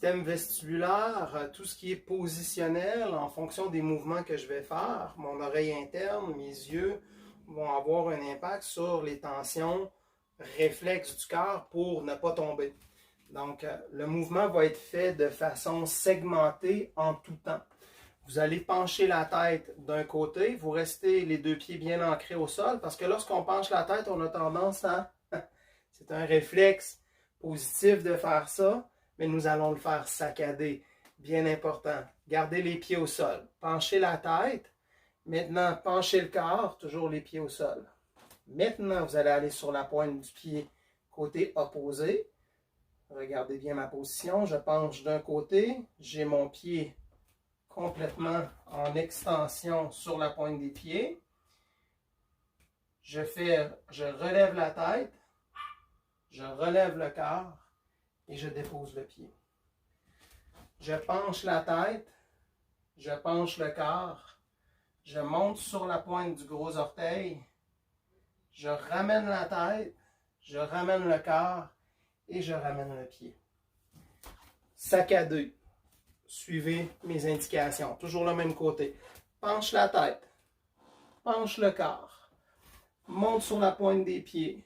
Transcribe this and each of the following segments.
système vestibulaire, tout ce qui est positionnel en fonction des mouvements que je vais faire. Mon oreille interne, mes yeux vont avoir un impact sur les tensions réflexes du cœur pour ne pas tomber. Donc, le mouvement va être fait de façon segmentée en tout temps. Vous allez pencher la tête d'un côté, vous restez les deux pieds bien ancrés au sol, parce que lorsqu'on penche la tête, on a tendance à... c'est un réflexe positif de faire ça, mais nous allons le faire saccader. Bien important. Gardez les pieds au sol. Penchez la tête. Maintenant, penchez le corps, toujours les pieds au sol. Maintenant, vous allez aller sur la pointe du pied côté opposé. Regardez bien ma position. Je penche d'un côté. J'ai mon pied complètement en extension sur la pointe des pieds. Je relève la tête. Je relève le corps et je dépose le pied. Je penche la tête. Je penche le corps. Je monte sur la pointe du gros orteil. Je ramène la tête. Je ramène le corps et je ramène le pied. Saccadé. Suivez mes indications. Toujours le même côté. Penche la tête. Penche le corps. Monte sur la pointe des pieds.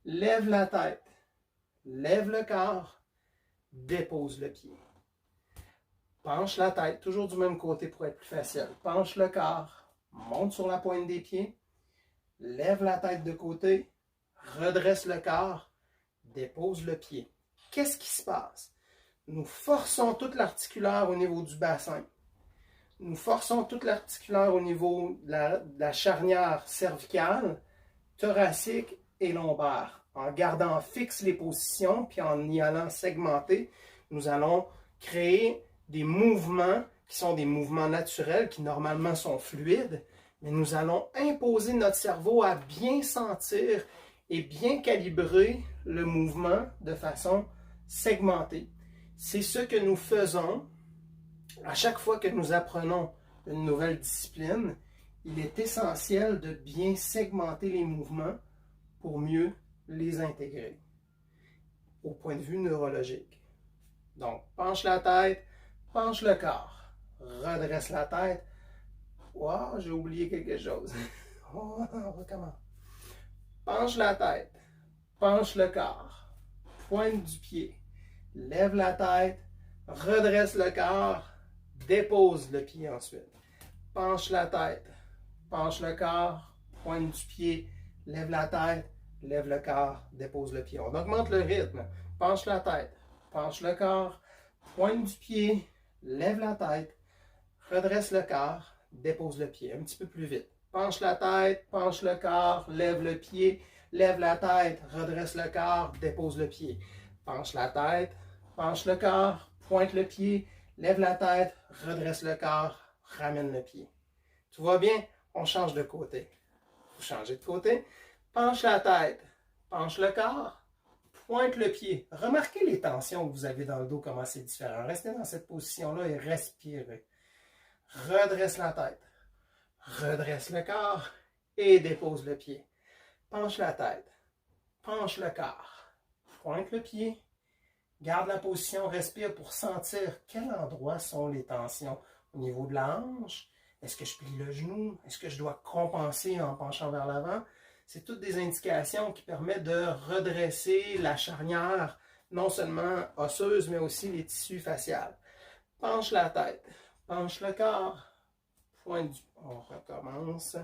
Lève la tête. Lève le corps. Dépose le pied. Penche la tête. Toujours du même côté pour être plus facile. Penche le corps. Monte sur la pointe des pieds. Lève la tête de côté. Redresse le corps. Dépose le pied. Qu'est-ce qui se passe? Nous forçons toute l'articulaire au niveau du bassin. Nous forçons toute l'articulaire au niveau de la charnière cervicale, thoracique et lombaire. En gardant fixe les positions, puis en y allant segmenter, nous allons créer des mouvements qui sont des mouvements naturels, qui normalement sont fluides, mais nous allons imposer notre cerveau à bien sentir et bien calibrer le mouvement de façon segmentée. C'est ce que nous faisons à chaque fois que nous apprenons une nouvelle discipline. Il est essentiel de bien segmenter les mouvements pour mieux les intégrer au point de vue neurologique. Donc, penche la tête, penche le corps, redresse la tête. Wow, j'ai oublié quelque chose. On recommence. Penche la tête, penche le corps, pointe du pied. Lève la tête, redresse le corps, dépose le pied ensuite. Penche la tête, penche le corps, pointe du pied, lève la tête, lève le corps, dépose le pied. On augmente le rythme. Penche la tête, penche le corps, pointe du pied, lève la tête, redresse le corps, dépose le pied. Un petit peu plus vite. Penche la tête, penche le corps, lève le pied, lève la tête, redresse le corps, dépose le pied. Penche la tête, penche le corps, pointe le pied, lève la tête, redresse le corps, ramène le pied. Tout va bien? On change de côté. Vous changez de côté. Penche la tête, penche le corps, pointe le pied. Remarquez les tensions que vous avez dans le dos, comment c'est différent. Restez dans cette position-là et respirez. Redresse la tête, redresse le corps et dépose le pied. Penche la tête, penche le corps, pointe le pied. Garde la position, respire pour sentir quel endroit sont les tensions. Au niveau de la hanche, est-ce que je plie le genou? Est-ce que je dois compenser en penchant vers l'avant? C'est toutes des indications qui permettent de redresser la charnière, non seulement osseuse, mais aussi les tissus faciaux. Penche la tête, penche le corps, pointe du... On recommence.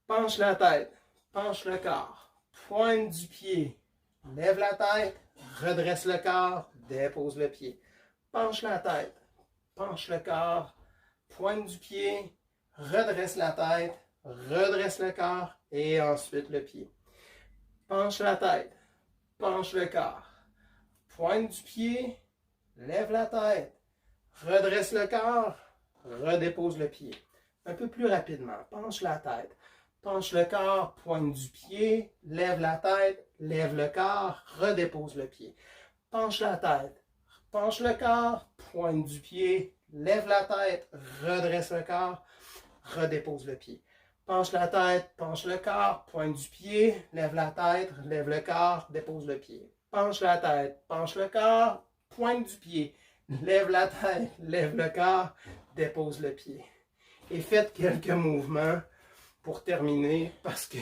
Penche la tête, penche le corps, pointe du pied. Lève la tête, redresse le corps, dépose le pied. Penche la tête, penche le corps, pointe du pied, redresse la tête, redresse le corps et ensuite le pied. Penche la tête, penche le corps, pointe du pied, lève la tête, redresse le corps, redépose le pied. Un peu plus rapidement, penche la tête. Penche le corps, pointe du pied, lève la tête, lève le corps, redépose le pied. Penche la tête, penche le corps, pointe du pied, lève la tête, redresse le corps, redépose le pied. Penche la tête, penche le corps, pointe du pied, lève la tête, lève le corps, dépose le pied. penche la tête, penche le corps, pointe du pied, lève la tête, lève le corps, dépose le pied. Et faites quelques mouvements pour terminer parce que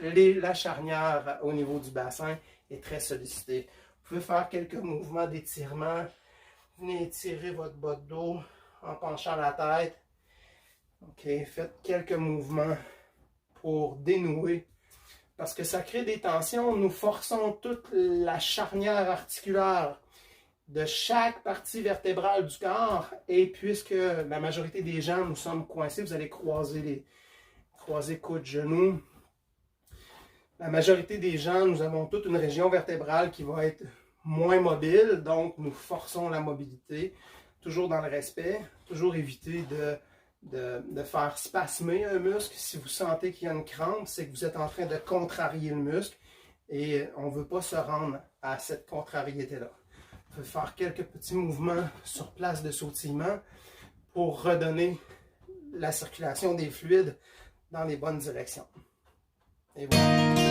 la charnière au niveau du bassin est très sollicitée. Vous pouvez faire quelques mouvements d'étirement. Venez étirer votre bas de dos en penchant la tête. OK, faites quelques mouvements pour dénouer. Parce que ça crée des tensions. Nous forçons toute la charnière articulaire de chaque partie vertébrale du corps. Et puisque la majorité des gens, nous sommes coincés, vous allez croiser coudes, genoux. La majorité des gens, nous avons toute une région vertébrale qui va être moins mobile. Donc, nous forçons la mobilité. Toujours dans le respect. Toujours éviter de faire spasmer un muscle. Si vous sentez qu'il y a une crampe, c'est que vous êtes en train de contrarier le muscle et on ne veut pas se rendre à cette contrariété-là. On peut faire quelques petits mouvements sur place de sautillement pour redonner la circulation des fluides dans les bonnes directions. Et voilà.